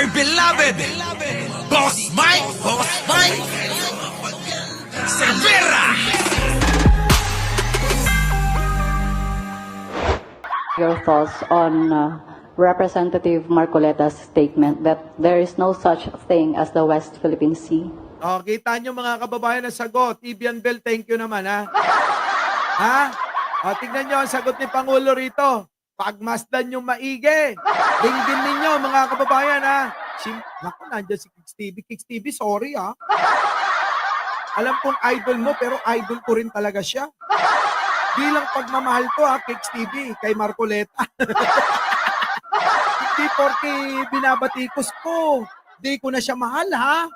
dear beloved, Boss Mike, Cervera. Your thoughts on Representative Marcoleta's statement that there is no such thing as the West Philippine Sea? Oh, kita nyo mga kababayan ang sagot. Ibian Bell, thank you naman, ha? Ha? O, tignan nyo ang sagot ni Pangulo rito. Pagmasdan yung maigi. Dinggin ninyo, mga kababayan, ha? Naku, nandiyan si Kicks TV. Kicks TV, sorry, ha? Alam kong idol mo, pero idol ko rin talaga siya. Bilang pagmamahal ko, ha, Kicks TV, kay Marcoleta. Hindi porke binabatikos ko. Di ko na siya mahal, ha?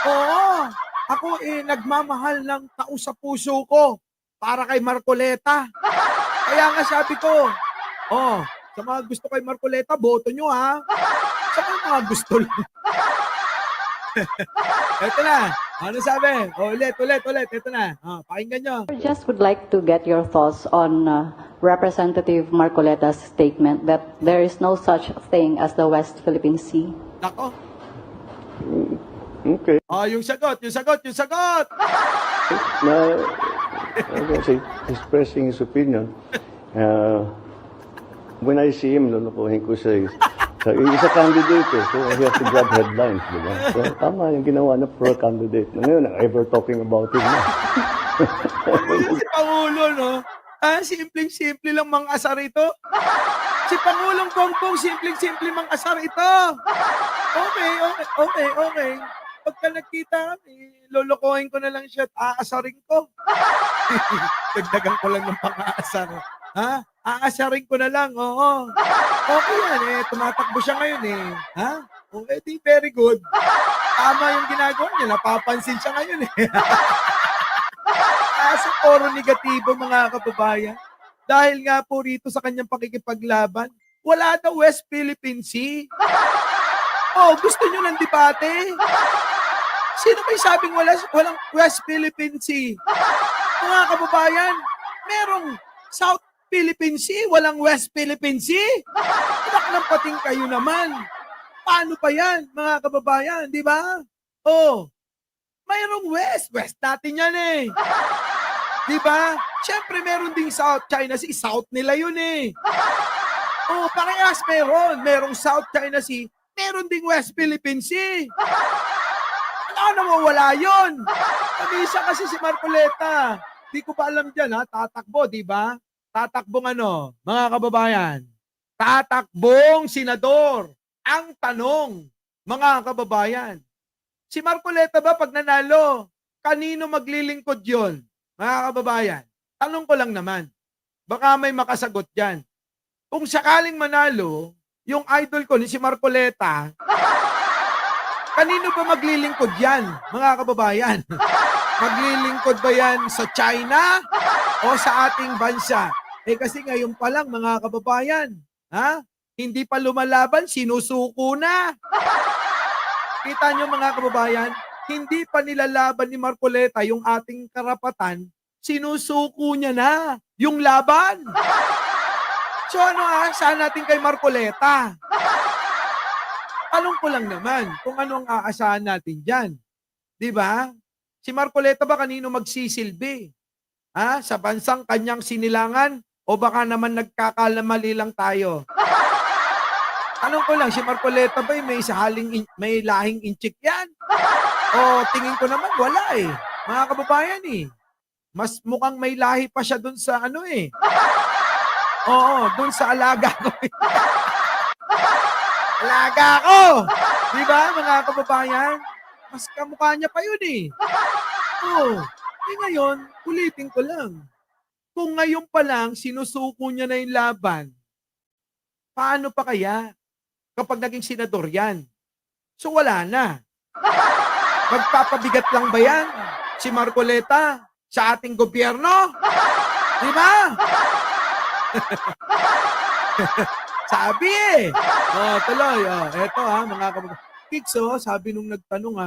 Oo. Ako nagmamahal ng tao sa puso ko para kay Marcoleta. Kaya nga sabi ko, sa mga gusto kay Marcoleta, boto nyo, ha? Sa mga gusto lang. Ito na. Ano sabi? Ulit. Ito na. Pakinggan nyo. I just would like to get your thoughts on Representative Marcoleta's statement that there is no such thing as the West Philippine Sea. Nako. Okay. Yung sagot. Na, kasi expressing his opinion. When I see him, lulukuhin ko siya. Isa candidate so he has to grab headlines, di ba? So, tama yung ginawa na for a candidate. Ngayon, ever talking about it na. Si Pangulo, no? Simpleng-simple lang mang asar ito. Si Pangulong Bongbong, simpleng-simple mang asar ito. Okay. Pagka nagkita kami, lolokohin ko na lang siya at aasarin ko. Dagdagan ko lang ng pang-aasar. Ha? Aasarin ko na lang, oo. Okay yan, tumatakbo siya ngayon, Ha? Okay, di very good. Tama yung ginagawa niya, napapansin siya ngayon, Sa puro negatibo, mga kababayan. Dahil nga po rito sa kanyang pakikipaglaban, wala na West Philippine Sea. Gusto nyo ng debate? Sino may sabing walang West Philippine Sea? Mga kababayan, merong South Philippine Sea, walang West Philippine Sea. Anak ng pating kayo naman. Paano pa yan, mga kababayan, di ba? Mayroong West natin yan di ba? Siyempre meron ding South China Sea, South nila yun parehas merong South China Sea, meron ding West Philippine Sea. Ano wala yun? Kamisa kasi si Marcoleta. Di ko pa alam dyan, ha? Tatakbo, di ba? Tatakbong mga kababayan? Tatakbong senador. Ang tanong, mga kababayan, si Marcoleta ba pag nanalo, kanino maglilingkod yon? Mga kababayan, tanong ko lang naman. Baka may makasagot dyan. Kung sakaling manalo, yung idol ko ni si Marcoleta, kanino ba maglilingkod yan, mga kababayan? Maglilingkod ba yan sa China o sa ating bansa? Kasi ngayon pa lang, mga kababayan, hindi pa lumalaban, sinusuko na. Kita nyo, mga kababayan, hindi pa nilalaban ni Marcoleta yung ating karapatan, sinusuko niya na yung laban. So saan natin kay Marcoleta? Tanong ko lang naman kung ano ang aasahan natin dyan. Di ba? Si Marcoleta ba kanino magsisilbi? Sa bansang kanyang sinilangan? O baka naman nagkakalamali lang tayo? Tanong ko lang, si Marcoleta ba may lahing inchik yan? O tingin ko naman wala mga kababayan Mas mukhang may lahi pa siya dun sa Oo, dun sa alaga ko. Alaga ko! Di ba, mga kababayan? Mas kamukha niya pa yun ngayon, ulitin ko lang. Kung ngayon pa lang, sinusuko niya na yung laban, paano pa kaya kapag naging senador yan? So wala na. Magpapabigat lang ba yan si Marcoleta sa ating gobyerno? Di ba? Sabi tuloy. Eto mga kababayan. Kicks, sabi nung nagtanong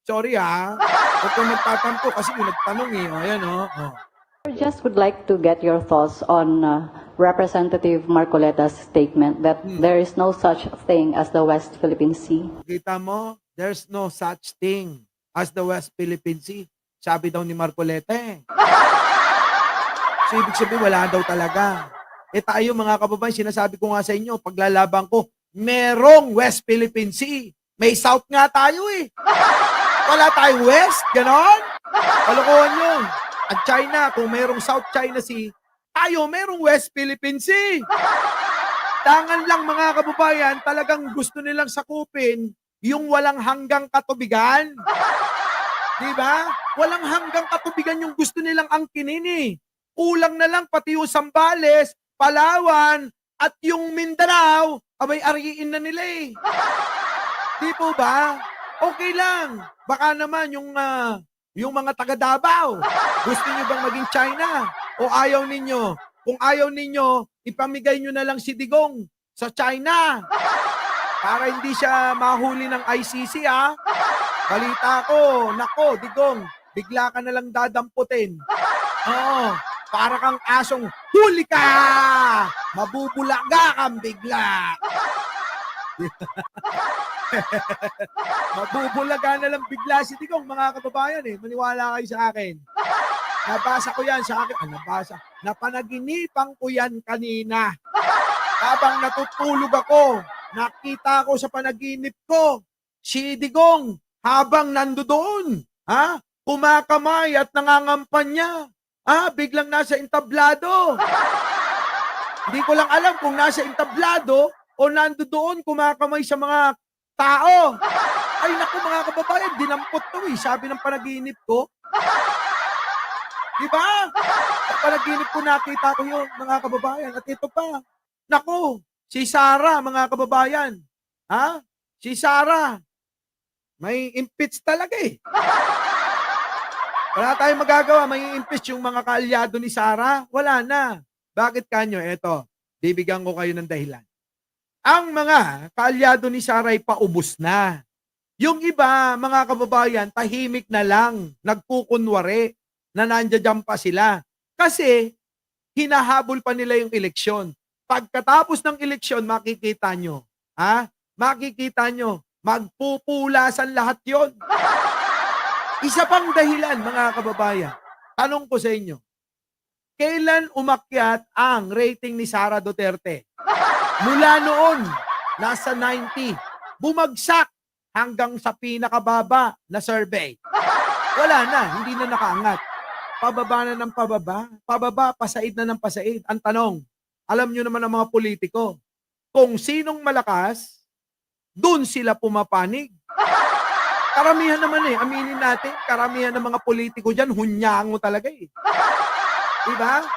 sorry huwag kang magtatampo kasi yung nagtanong ayan I just would like to get your thoughts on Representative Marcoleta's statement that there is no such thing as the West Philippine Sea. Kita mo, there's no such thing as the West Philippine Sea. Sabi daw ni Marcoleta eh. So, ibig sabihin, wala daw talaga. Eh tayo mga kababayan, sinasabi ko nga sa inyo, paglalaban ko, merong West Philippine Sea. May South nga tayo eh. Wala tayong West, ganon? Kalokohan yun. At China, kung merong South China Sea, tayo merong West Philippine Sea. Tangan lang mga kababayan, talagang gusto nilang sakupin yung walang hanggang katubigan. Diba? Walang hanggang katubigan yung gusto nilang angkinin eh. Kulang na lang pati yung Zambales, Palawan, at yung Mindanao, abay ariin na nila eh. Di po ba? Okay lang. Baka naman yung mga taga Davao, gusto nyo bang maging China? O ayaw ninyo? Kung ayaw ninyo, ipamigay nyo na lang si Digong sa China. Para hindi siya mahuli ng ICC ha. Balita ko, nako, Digong, bigla ka na lang dadamputin. Oo, para kang asong huli ka! Mabubulaga kang bigla. Mabubulaga na lang bigla si Digong, mga kababayan eh. Maniwala kayo sa akin. Nabasa ko yan sa akin. Napanaginipan ko yan kanina. Habang natutulog ako, nakita ko sa panaginip ko, si Digong, habang nandoon, kumakamay at nangangampanya. Biglang nasa entablado. Hindi ko lang alam kung nasa entablado o nandoon kumakamay sa mga tao. Ay naku mga kababayan, dinampot to eh. Sabi ng panaginip ko. Diba? Sa panaginip ko nakita ko yun, mga kababayan. At ito pa, naku, si Sarah, mga kababayan. Si Sarah, may impeach talaga eh. Wala tayong magagawa, may impeach yung mga kaalyado ni Sarah. Wala na. Bakit kanyo? Eto, bibigyan ko kayo ng dahilan. Ang mga kaalyado ni Sarah ay paubos na. Yung iba, mga kababayan, tahimik na lang, nagkukunwari na nandiyan pa sila. Kasi, hinahabol pa nila yung eleksyon. Pagkatapos ng eleksyon, makikita nyo. Makikita nyo, magpupulasan lahat yon. Isa pang dahilan, mga kababayan. Tanong ko sa inyo, kailan umakyat ang rating ni Sara Duterte? Mula noon, nasa 90, bumagsak hanggang sa pinakababa na survey. Wala na, hindi na nakaangat. Pababa na ng pababa, pasaid na ng pasaid. Ang tanong, alam nyo naman ang mga politiko, kung sinong malakas, dun sila pumapanig. Karamihan naman eh, aminin natin, karamihan ng mga politiko dyan, hunyango talaga eh. Diba?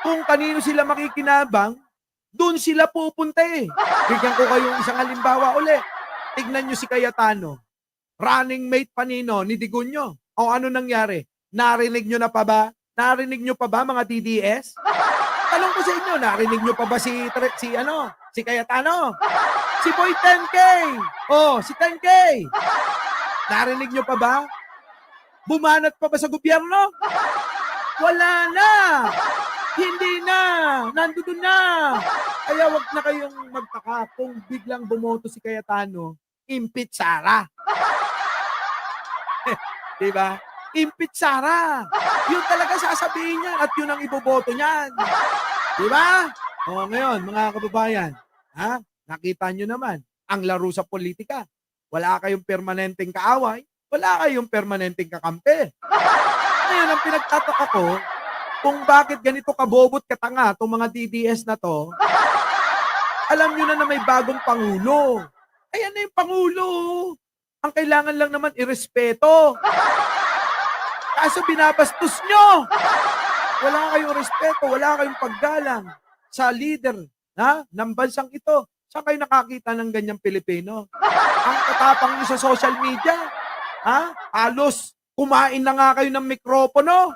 Kung kanino sila makikinabang, doon sila pupunta eh. Bigyan ko kayong isang halimbawa uli. Tignan nyo si Cayetano. Running mate pa nino ni Digunyo. O ano nangyari? Narinig nyo na pa ba? Narinig nyo pa ba mga DDS? Tanong ko sa inyo, narinig nyo pa ba si Cayetano? Si Boy 10K. Si 10K. Narinig nyo pa ba? Bumanat pa ba sa gobyerno? Wala na. Hindi na. Nandoon na. Kaya wag na kayong magtaka kung biglang bumoto si Cayetano, impeach Sara. Diba? Impeach Sara. Yun talaga sasabihin niyan at yun ang iboboto niyan. Diba? Ngayon, mga kababayan, nakita nyo naman, ang laro sa politika. Wala kayong permanenteng kaaway, wala kayong permanenteng kakampi. Ngayon, ang pinagtataka ko, kung bakit ganito kabobot katanga itong mga DDS na to, alam nyo na may bagong Pangulo. Ayan na yung Pangulo. Ang kailangan lang naman irespeto. Kaso binabastos nyo. Wala kayong respeto, wala kayong paggalang sa leader ng bansang ito. Saan kayo nakakita ng ganyang Pilipino? Ang katapang nyo sa social media. Halos kumain na nga kayo ng mikropono.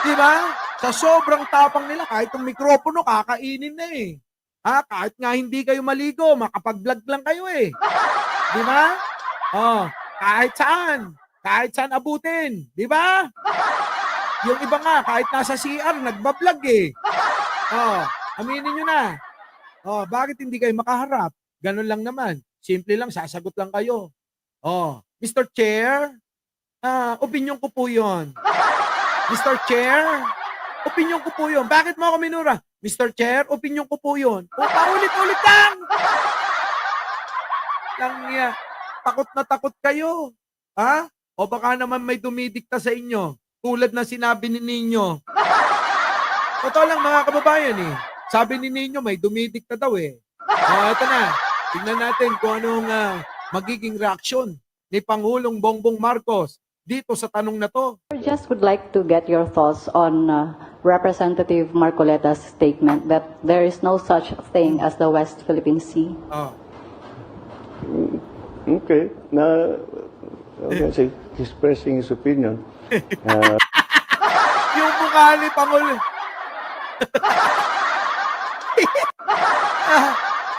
Diba? Sa sobrang tapang nila, kahit yung mikropono, kakainin na eh. Kahit nga hindi kayo maligo, makapag-vlog lang kayo eh. Diba? Kahit saan abutin. Diba? Yung iba nga, kahit nasa CR, nagbablog eh. Oh, aminin nyo na. Oh, bakit hindi kayo makaharap? Ganun lang naman. Simple lang, sasagot lang kayo. Oh, Mr. Chair, opinion ko po yun. Mr. Chair, opinion ko po yun. Bakit mo ako minura? Mr. Chair, opinion ko po yun. O, paulit-ulit lang! Lang takot na takot kayo. Ha? O baka naman may dumidikta sa inyo. Tulad na sinabi ni Ninyo. Totoo lang mga kababayan eh. Sabi ni Ninyo may dumidikta daw eh. Ito na. Tingnan natin kung anong magiging reaksyon ni Pangulong Bongbong Marcos dito sa tanong na to. I just would like to get your thoughts on Representative Marcoleta's statement that there is no such thing as the West Philippine Sea. Oh. Okay. Okay, he's expressing his opinion. Yung mukha ni Pangulo.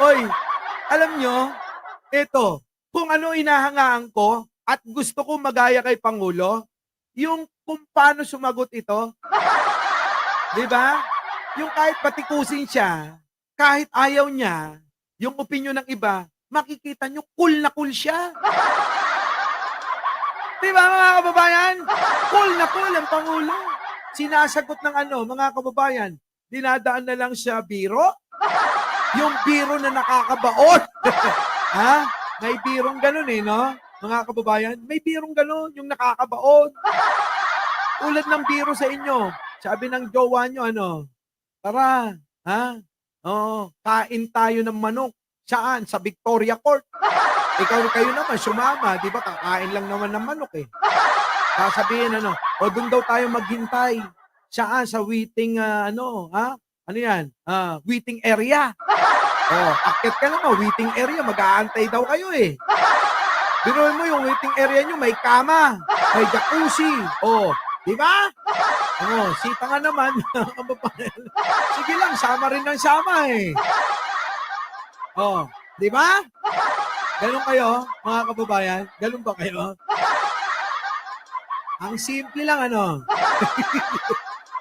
Oy, alam nyo, ito, kung ano inahangaan ko at gusto ko magaya kay Pangulo, yung kung paano sumagot ito. Di ba? Yung kahit patikusin siya, kahit ayaw niya, yung opinion ng iba, makikita nyo, cool na cool siya. Di ba mga kababayan? Cool na cool ang Pangulo. Sinasagot ng mga kababayan, dinadaan na lang siya biro. Yung biro na nakakabaon. Ha? May birong ganun eh, no? Mga kababayan, may birong ganun, yung nakakabaon. Tulad ng biro sa inyo. Sabi ng jowa nyo, tara, ha? Kain tayo ng manok. Saan? Sa Victoria Court. Kayo naman, sumama. Di ba? Kakain lang naman ng manok eh. Sasabihin, o doon daw tayo maghintay. Saan? Sa waiting, Ano yan? Waiting area. Akit ka naman, waiting area. Mag-aantay daw kayo eh. Biruin mo yung waiting area nyo, may kama, may jacuzzi. Di ba? Sita nga naman. Sige lang, sama rin ng sama eh. Di ba? Ganun kayo, mga kababayan? Ganun ba kayo? Ang simple lang,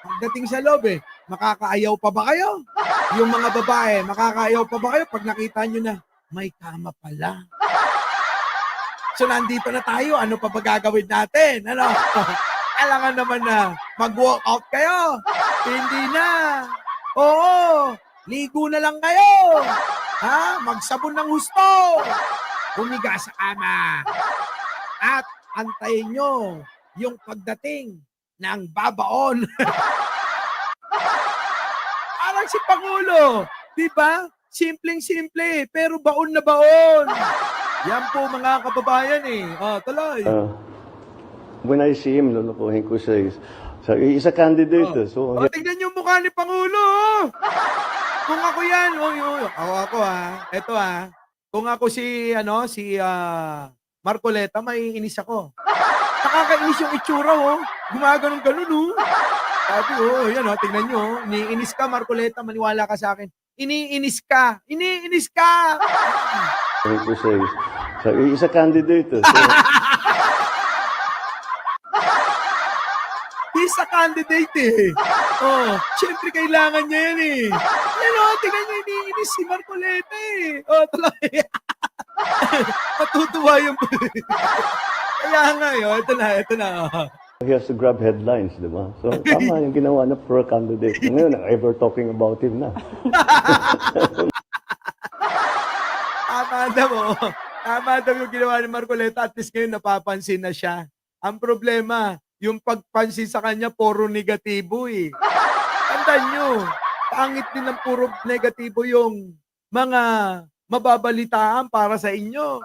Pagdating sa loob makakaayaw pa ba kayo? Yung mga babae, makakaayaw pa ba kayo pag nakita nyo na may kama pala? So, nandito na tayo. Ano pa ba gagawin natin? Kailangan naman na mag-walk out kayo. Hindi na. Oo. Ligo na lang kayo. Magsabon ng husto. Humiga sa kama. At antayin nyo yung pagdating ng babaon. Parang si Pangulo. Di ba? Simpleng-simple. Pero baon na baon. Yan po mga kababayan eh. Tuloy. When I see him, lulukuhin ko siya. He's a candidate. So, tignan niyo yung mukha ni Pangulo. Kung ako yan, ako Ito Kung ako si Marcoleta, may inis ako. Nakakainis yung itsura, Gumaganon-ganon, Sabi, yan, tignan nyo. Iniinis ka, Marcoleta, maniwala ka sa akin. Iniinis ka. Iniinis ka. ko siya. He's a candidate. So, He's a candidate eh. Siyempre kailangan niya yan eh. Tingnan niyo, iniinis si Marcoleta eh. Talaga. Matutuwa yung... Kaya nga ito na. he has to grab headlines, di ba? So, tama yung ginawa na for a candidate. Ngayon, ever talking about him na. Tama daw yung ginawa ni Marcoleta. At least ngayon napapansin na siya. Ang problema, yung pagpansin sa kanya, puro negatibo eh. Tandaan nyo, pangit din ng puro negatibo yung mga mababalitaan para sa inyo.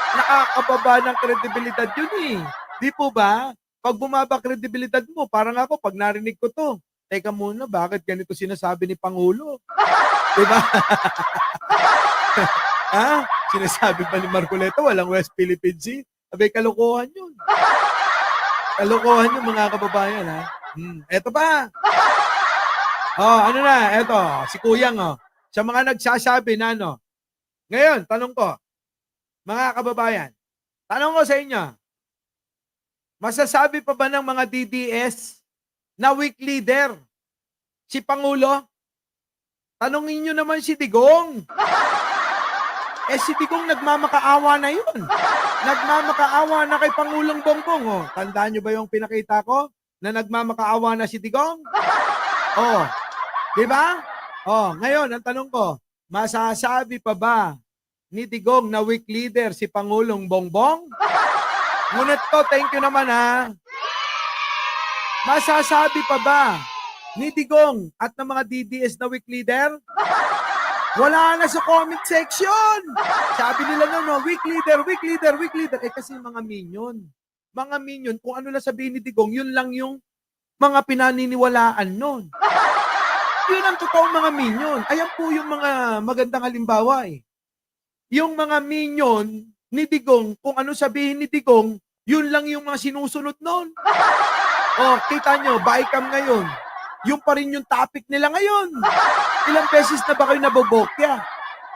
Nakakababa ng kredibilidad yun eh. Di po ba? Pag bumaba kredibilidad mo, parang ako, pag narinig ko to, teka muna, bakit ganito sinasabi ni Pangulo? Diba? Sinasabi pa ni Marcoleta, walang West Philippine Sea. Abay, kalokohan yun. Kalokohan yun, mga kababayan, Eto pa. Eto, si Kuyang, Sa mga nagsasabi na, Ngayon, tanong ko, mga kababayan, tanong ko sa inyo, masasabi pa ba ng mga DDS na weak leader? Si Pangulo? Tanungin nyo naman si Digong. Si Digong nagmamakaawa na yun. Nagmamakaawa na kay Pangulong Bongbong. Tandaan nyo ba yung pinakita ko? Na nagmamakaawa na si Digong? Di ba? Ngayon, ang tanong ko, masasabi pa ba ni Digong na weak leader si Pangulong Bongbong? Ngunit to, thank you naman ha. Masasabi pa ba ni Digong at ng mga DDS na weak leader? Wala na sa comment section. Sabi nila weak leader, weak leader, weak leader. Kasi mga minion. Mga minion, kung ano lang sabihin ni Digong, yun lang yung mga pinaniniwalaan nun. Yun ang totoong mga minion. Ayan po yung mga magandang halimbawa eh. Yung mga minion ni Digong, kung ano sabihin ni Digong, yun lang yung mga sinusunod nun. Kita nyo, Bicam ngayon. Yung pa rin yung topic nila ngayon. Ilang beses na ba kayo nabobokya?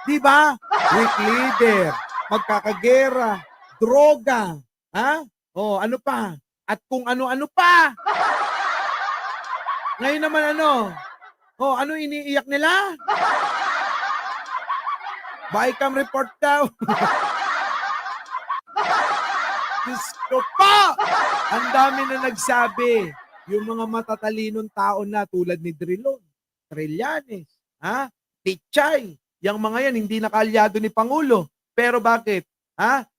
Di ba? Weak leader, magkakagera, droga, ano pa? At kung ano-ano pa. Ngayon naman ano iniiyak nila? Bicam report daw. Diyos ko pa! Ang dami na nagsabi. Yung mga matatalinong tao na tulad ni Drilon, Trillanes, Tichay, yung mga yan hindi nakaalyado ni Pangulo. Pero bakit?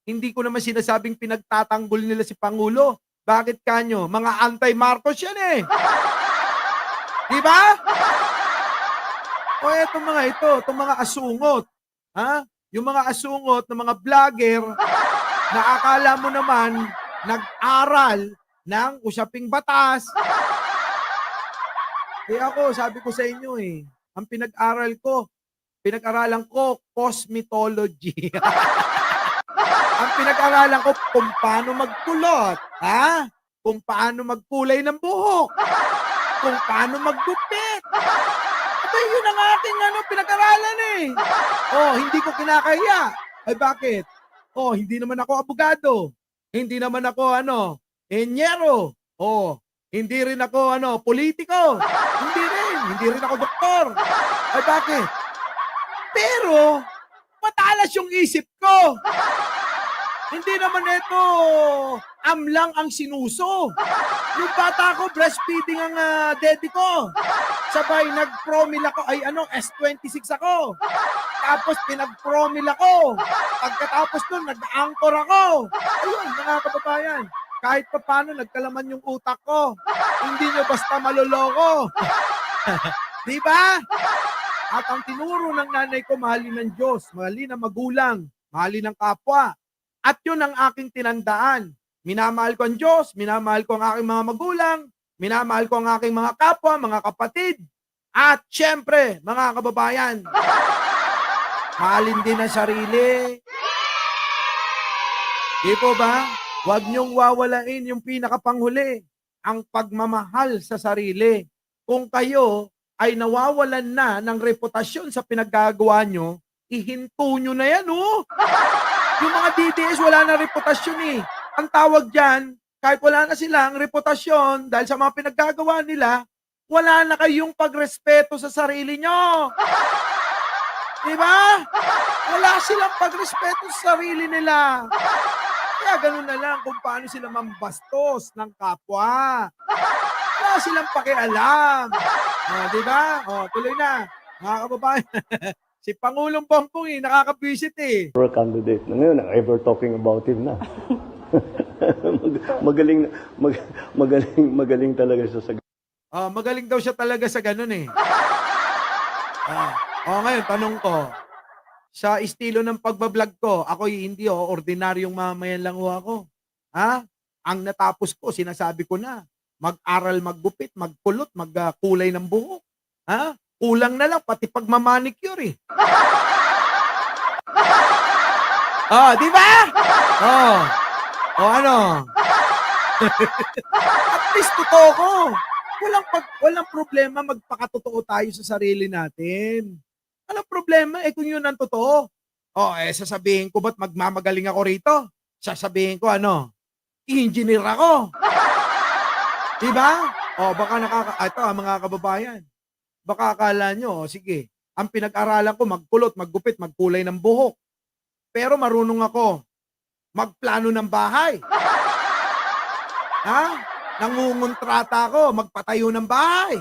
Hindi ko naman sinasabing pinagtatanggol nila si Pangulo. Bakit kanyo? Mga anti-Marcos yan eh. Di ba? Itong mga asungot. Yung mga asungot ng mga vlogger na akala mo naman nag-aral ng usaping batas. Sabi ko sa inyo ang pinag-aralan ko, cosmetology. Ang pinag-aralan ko kung paano magkulot, kung paano magkulay ng buhok, kung paano maggupit. Yun ang ating pinag-aralan hindi ko kinakaya. Ay bakit? Hindi naman ako abogado. Hindi naman ako enyero. Hindi rin ako politiko. Hindi rin ako doktor. Ay bakit? Pero matalas yung isip ko. Hindi naman ito amlang ang sinuso. Yung bata ko, breastfeeding ang daddy ko. Sabay, nag-promil ako. S26 ako. Tapos, pinag-promil ako. Pagkatapos nun, nag-anchor ako. Ayun, mga kababayan. Kahit pa paano, nagkalaman yung utak ko. Hindi nyo basta maloloko. Di ba? At ang tinuro ng nanay ko, mahalin ng Diyos, mahalin ng magulang, mahalin ng kapwa. At yun ang aking tinandaan. Minamahal ko ang Diyos, minamahal ko ang aking mga magulang, minamahal ko ang aking mga kapwa, mga kapatid. At syempre, mga kababayan, mahalin din ang sarili. Di po ba? Huwag niyong wawalain yung pinakapanghuli, ang pagmamahal sa sarili. Kung kayo ay nawawalan na ng reputasyon sa pinaggagawa nyo, ihinto nyo na yan, Yung mga DDS, wala na reputasyon Ang tawag dyan, kahit wala na silang reputasyon dahil sa mga pinaggagawa nila, wala na kayong pagrespeto sa sarili nyo. Diba? Wala silang pagrespeto sa sarili nila. Kaya ganun na lang kung paano sila mambastos ng kapwa. Wala silang pakialam. Diba? Tuloy na. Mga kababayan. Si Pangulong Bongbong nakaka-visit For a candidate. Ngayon, ever talking about him na. magaling talaga siya sa magaling daw siya talaga sa ganun ngayon, tanong ko. Sa estilo ng pagbablog ko, ako hindi ordinaryong mamayan lang ako. Ang natapos ko, sinasabi ko na. Mag-aral, maggupit, magkulot, magkulay ng buhok. Kulang na lang, pati pagmamanicure di ba? Ano? At least totoo ko. Walang problema magpakatotoo tayo sa sarili natin. Walang problema kung yun ang totoo. Sasabihin ko ba't magmamagaling ako rito? Sasabihin ko engineer ako. Diba? Ito mga kababayan. Baka akala nyo, sige, ang pinag-aralan ko magkulot, maggupit, magkulay ng buhok. Pero marunong ako magplano ng bahay. Ha? Nangungontrata ako, magpatayo ng bahay.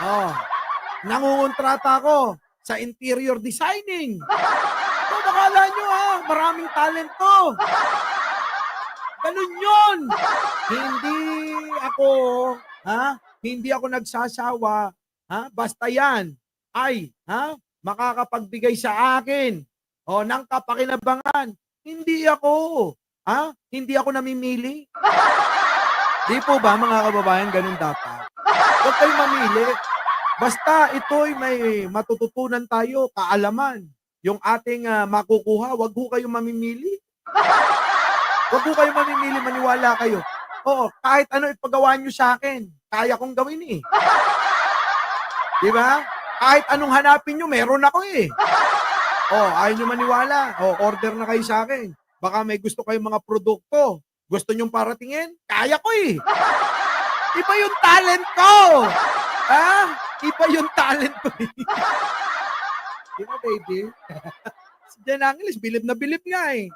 Oh. Nangungontrata ako sa interior designing. So, bakala nyo maraming talent to. Ganun yun. Hindi ako nagsasawa, basta yan ay, makakapagbigay sa akin, ng kapakinabangan. Hindi ako namimili. Di po ba, mga kababayan, ganun dapat? Huwag kayong mamili. Basta ito'y may matututunan tayo, kaalaman. Yung ating makukuha, wag ho kayong mamimili. Wag ho kayong mamimili, maniwala kayo. Oo, kahit ano ipagawa nyo sa akin, kaya kong gawin eh. Di ba? Kahit anong hanapin nyo, meron ako eh. Ayaw nyo maniwala. Order na kayo sa akin. Baka may gusto kayong mga produkto. Gusto nyong paratingin? Kaya ko eh. Iba yung talent ko. Iba yung talent ko. Di ba, baby? Si Jen Angeles, bilib na bilib nga eh.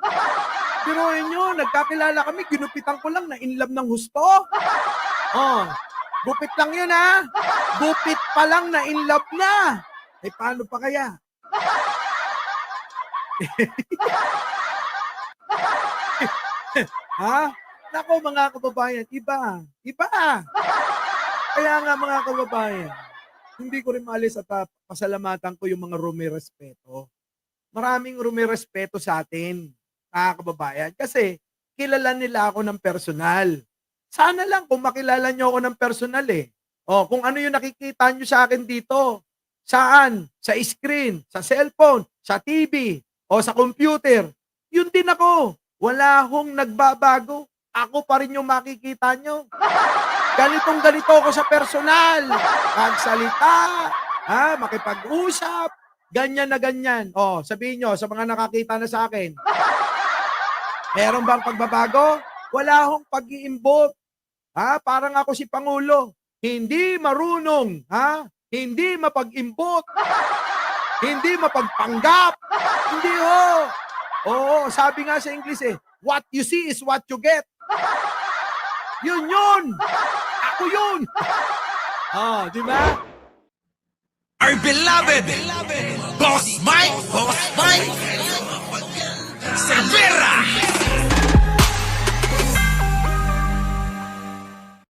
Biruin nyo, nagkakilala kami, ginupitan ko lang na in love ng husto. Gupit lang yun Gupit pa lang na in love na. Paano pa kaya? Nako mga kababayan, iba. Kaya nga mga kababayan, hindi ko rin maalis at pasalamatan ko yung mga rumirespeto. Maraming rumirespeto sa atin, mga kababayan, kasi kilala nila ako ng personal. Sana lang kung makilala nyo ako ng personal eh. Kung ano yung nakikita nyo sa akin dito, saan? Sa screen, sa cellphone, sa TV, o sa computer, yun din ako. Wala hong nagbabago. Ako pa rin yung makikita nyo. Ganito ako sa personal. Magsalita, makipag-usap, ganyan na ganyan. Sabihin nyo sa mga nakakita na sa akin, meron bang pagbabago? Wala hong pag-iimbot. Parang ako si Pangulo. Hindi marunong, hindi mapag-imbot, hindi mapagpanggap. Hindi ho. Sabi nga sa English what you see is what you get. Yun. Ako yun. Di ba? Our beloved Boss Mike, Severa.